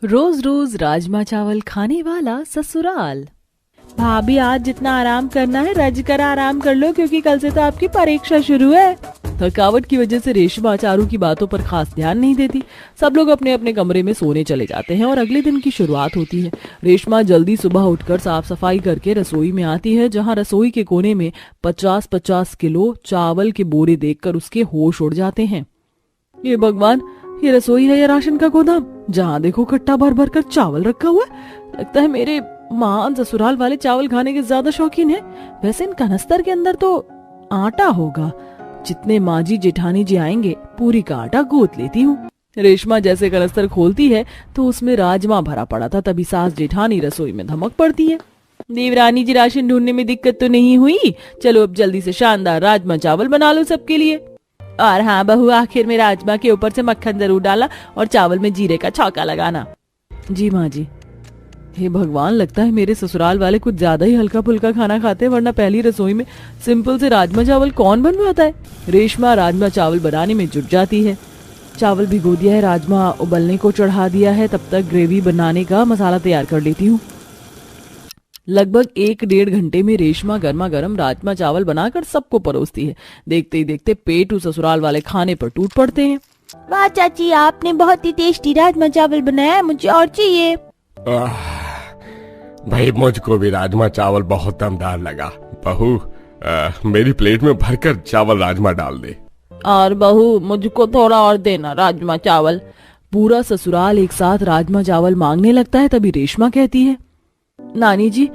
रोज रोज राजमा चावल खाने वाला ससुराल। भाभी आज जितना आराम करना है रज कर आराम कर लो, क्योंकि कल से तो आपकी परीक्षा शुरू है। थकावट की वजह से रेशमा चारू की बातों पर खास ध्यान नहीं देती। सब लोग अपने अपने कमरे में सोने चले जाते हैं और अगले दिन की शुरुआत होती है। रेशमा जल्दी सुबह उठकर साफ सफाई करके रसोई में आती है, जहां रसोई के कोने में 50-50 किलो चावल के बोरे देखकर उसके होश उड़ जाते हैं। ये भगवान, ये रसोई है या राशन का गोदाम? जहाँ देखो कट्टा भर भर कर चावल रखा हुआ है। लगता है मेरे मां ससुराल वाले चावल खाने के ज्यादा शौकीन है। वैसे इन कनस्तर के अंदर तो आटा होगा। जितने माँ जी जेठानी जी आएंगे पूरी का आटा गूंथ लेती हूँ। रेशमा जैसे कनस्तर खोलती है तो उसमें राजमा भरा पड़ा था। तभी सास जेठानी रसोई में धमक पड़ती है। देवरानी जी, राशन ढूंढने में दिक्कत तो नहीं हुई? चलो अब जल्दी से शानदार राजमा चावल बना लो सबके लिए। और हाँ बहू, आखिर में राजमा के ऊपर से मक्खन जरूर डाला और चावल में जीरे का छौंका लगाना। जी माँ जी। हे भगवान, लगता है मेरे ससुराल वाले कुछ ज्यादा ही हल्का फुल्का खाना खाते हैं, वरना पहली रसोई में सिंपल से राजमा चावल कौन बनवाता है। रेशमा राजमा चावल बनाने में जुट जाती है। चावल भिगो दिया है, राजमा उबलने को चढ़ा दिया है। तब तक ग्रेवी बनाने का मसाला तैयार कर लेती हूँ। लगभग 1-1.5 घंटे में रेशमा गर्मा गर्म राजमा चावल बनाकर सबको परोसती है। देखते ही देखते पेटू ससुराल वाले खाने पर टूट पड़ते हैं। वाह चाची, आपने बहुत ही टेस्टी राजमा चावल बनाया, मुझे और चाहिए। भाई मुझको भी राजमा चावल बहुत दमदार लगा। बहू, मेरी प्लेट में भरकर चावल राजमा डाल दे। और बहू, मुझको थोड़ा और देना राजमा चावल। पूरा ससुराल एक साथ राजमा चावल मांगने लगता है। तभी रेशमा कहती है, नानी जी,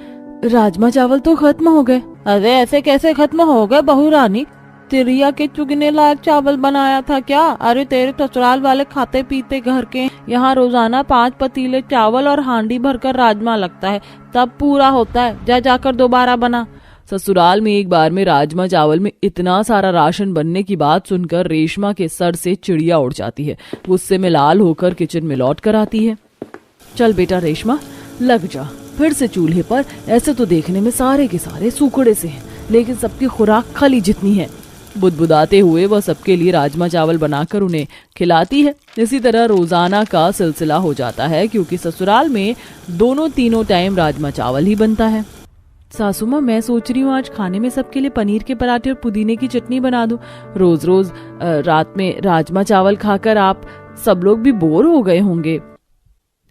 राजमा चावल तो खत्म हो गए। अरे ऐसे कैसे खत्म हो गए बहू रानी? तिरिया के चुगने लायक चावल बनाया था क्या? अरे तेरे ससुराल वाले खाते पीते घर के, यहाँ रोजाना 5 पतीले चावल और हांडी भरकर राजमा लगता है, तब पूरा होता है। जाकर दोबारा बना। ससुराल में एक बार में राजमा चावल में इतना सारा राशन बनने की बात सुनकर रेशमा के सर से चिड़िया उड़ जाती है। गुस्से में लाल होकर किचन में लौट कर आती है। चल बेटा रेशमा, लग जा फिर से चूल्हे पर। ऐसे तो देखने में सारे के सारे सूखड़े से हैं, लेकिन सबकी खुराक खली जितनी है। बुदबुदाते हुए वह सबके लिए राजमा चावल बनाकर उन्हें खिलाती है। इसी तरह रोजाना का सिलसिला हो जाता है, क्योंकि ससुराल में तीनों टाइम राजमा चावल ही बनता है। सासू माँ, मैं सोच रही हूँ आज खाने में सबके लिए पनीर के पराठे और पुदीने की चटनी बना दूं। रोज रोज रात में राजमा चावल खाकर आप सब लोग भी बोर हो गए होंगे।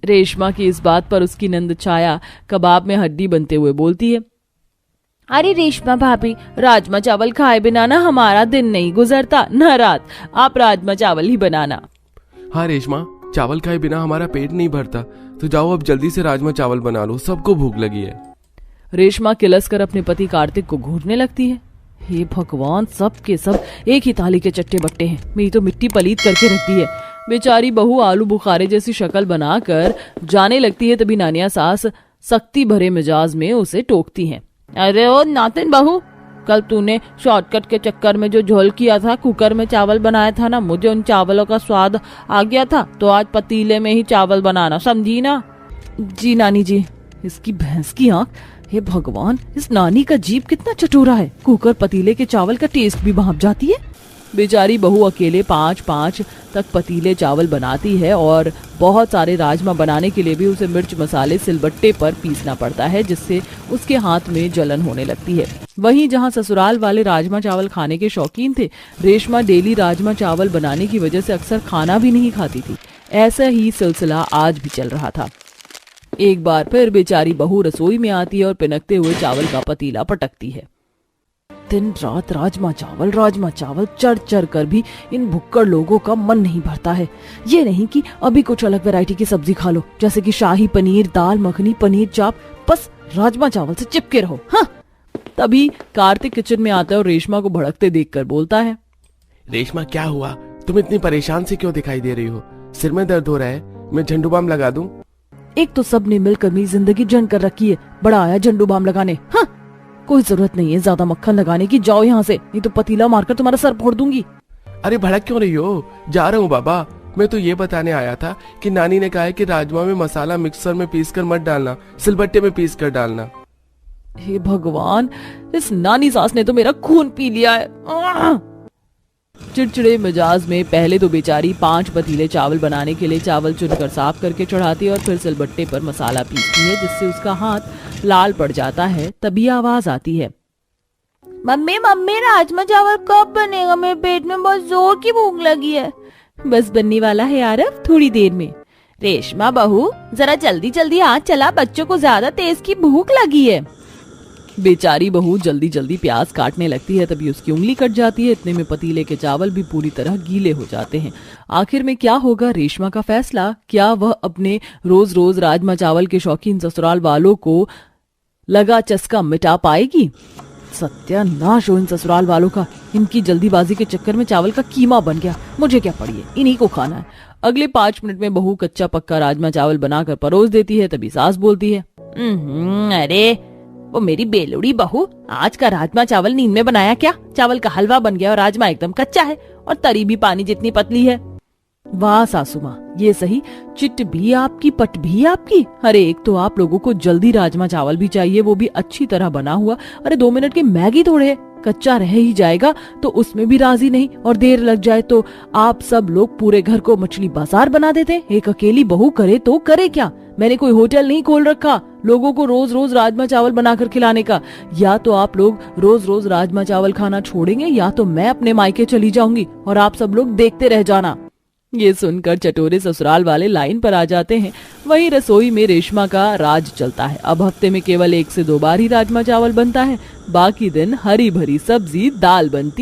रेशमा की इस बात पर उसकी नंद छाया कबाब में हड्डी बनते हुए बोलती है, अरे रेशमा भाभी, राजमा चावल खाए बिना ना हमारा दिन नहीं गुजरता, न रात। आप राजमा चावल ही बनाना। हाँ रेशमा, चावल खाए बिना हमारा पेट नहीं भरता, तो जाओ अब जल्दी से राजमा चावल बना लो, सबको भूख लगी है। रेशमा किलस कर अपने पति कार्तिक को घूरने लगती है। हे भगवान, सब के सब एक ही थाली के चट्टे बट्टे हैं। मेरी तो मिट्टी पलीत करके रखती है। बेचारी बहू आलू बुखारे जैसी शक्ल बनाकर जाने लगती है। तभी नानिया सास सख्ती भरे मिजाज में उसे टोकती हैं। अरे ओ नातिन बहू, कल तूने शॉर्टकट के चक्कर में जो झोल किया था, कुकर में चावल बनाया था ना, मुझे उन चावलों का स्वाद आ गया था, तो आज पतीले में ही चावल बनाना, समझी ना? जी नानी जी। इसकी भैंस की आंख, हे भगवान, इस नानी का जीभ कितना चटोरा है। कुकर पतीले के चावल का टेस्ट भी भांप जाती है। बेचारी बहू अकेले 5-5 तक पतीले चावल बनाती है और बहुत सारे राजमा बनाने के लिए भी उसे मिर्च मसाले सिलबट्टे पर पीसना पड़ता है, जिससे उसके हाथ में जलन होने लगती है। वहीं जहां ससुराल वाले राजमा चावल खाने के शौकीन थे, रेशमा डेली राजमा चावल बनाने की वजह से अक्सर खाना भी नहीं खाती थी। ऐसा ही सिलसिला आज भी चल रहा था। एक बार फिर बेचारी बहू रसोई में आती है और पिनकते हुए चावल का पतीला पटकती है। दिन रात राजमा चावल चढ़ चढ़ कर भी इन भुक्कड़ लोगों का मन नहीं भरता है। ये नहीं कि अभी कुछ अलग वैरायटी की सब्जी खा लो, जैसे कि शाही पनीर, दाल मखनी, पनीर चाप, बस राजमा चावल से चिपके रहो। हाँ। तभी कार्तिक किचन में आता है और रेशमा को भड़कते देखकर बोलता है, रेशमा क्या हुआ? तुम इतनी परेशान से क्यों दिखाई दे रही हो? सिर में दर्द हो रहा है? मैं झंडू बाम लगा दूं? एक तो सबने मिलकर मेरी जिंदगी जंग कर रखी है, बड़ा आया झंडू बाम लगाने। हाँ, कोई जरूरत नहीं है ज्यादा मक्खन लगाने की। जाओ यहाँ से, नहीं तो पतीला मारकर तुम्हारा सर फोड़ दूंगी। अरे भड़क क्यों रही हो? जा रहा हूँ बाबा। मैं तो ये बताने आया था कि नानी ने कहा है कि राजमा में मसाला मिक्सर में पीसकर मत डालना, सिलबट्टे में पीस कर डालना। हे भगवान, इस नानी सास ने तो मेरा खून पी लिया है। चिड़चिड़े मिजाज में पहले तो बेचारी 5 पतीले चावल बनाने के लिए चावल चुनकर साफ करके चढ़ाती है और फिर सिलबट्टे पर मसाला पीसती है, जिससे उसका हाथ लाल पड़ जाता है। तभी आवाज आती है, मम्मी मम्मी राजमा चावल कब बनेगा? मेरे पेट में बहुत जोर की भूख लगी है। बस बनने वाला है आरव, थोड़ी देर में। रेशमा बहू जरा जल्दी जल्दी आँच चला, बच्चों को ज्यादा तेज की भूख लगी है। बेचारी बहू जल्दी जल्दी प्याज काटने लगती है, तभी उसकी उंगली कट जाती है। इतने में पतीले के चावल भी पूरी तरह गीले हो जाते हैं। आखिर में क्या होगा रेशमा का फैसला? क्या वह अपने रोज रोज राजमा चावल के शौकीन ससुराल वालों को लगा चस्का मिटा पाएगी? सत्यानाश हो इन ससुराल वालों का, इनकी जल्दीबाजी के चक्कर में चावल का कीमा बन गया। मुझे क्या पड़ी है, इन्हीं को खाना है। अगले 5 मिनट में बहू कच्चा पक्का राजमा चावल बनाकर परोस देती है। तभी सास बोलती है, अरे वो मेरी बेलुड़ी बहू, आज का राजमा चावल नींद में बनाया क्या? चावल का हलवा बन गया और राजमा एकदम कच्चा है और तरी भी पानी जितनी पतली है। वाह सासू माँ, ये सही, चिट भी आपकी पट भी आपकी। अरे एक तो आप लोगों को जल्दी राजमा चावल भी चाहिए, वो भी अच्छी तरह बना हुआ। अरे 2 मिनट की मैगी थोड़े है, कच्चा रह ही जाएगा तो उसमें भी राजी नहीं, और देर लग जाए तो आप सब लोग पूरे घर को मछली बाजार बना देते। एक अकेली बहू करे तो करे क्या? मैंने कोई होटल नहीं खोल रखा लोगों को रोज रोज राजमा चावल बनाकर खिलाने का। या तो आप लोग रोज रोज राजमा चावल खाना छोड़ेंगे, या तो मैं अपने मायके चली जाऊंगी और आप सब लोग देखते रह जाना। ये सुनकर चटोरे ससुराल वाले लाइन पर आ जाते हैं। वहीं रसोई में रेशमा का राज चलता है। अब हफ्ते में केवल 1 से 2 बार ही राजमा चावल बनता है, बाकी दिन हरी भरी सब्जी दाल बनती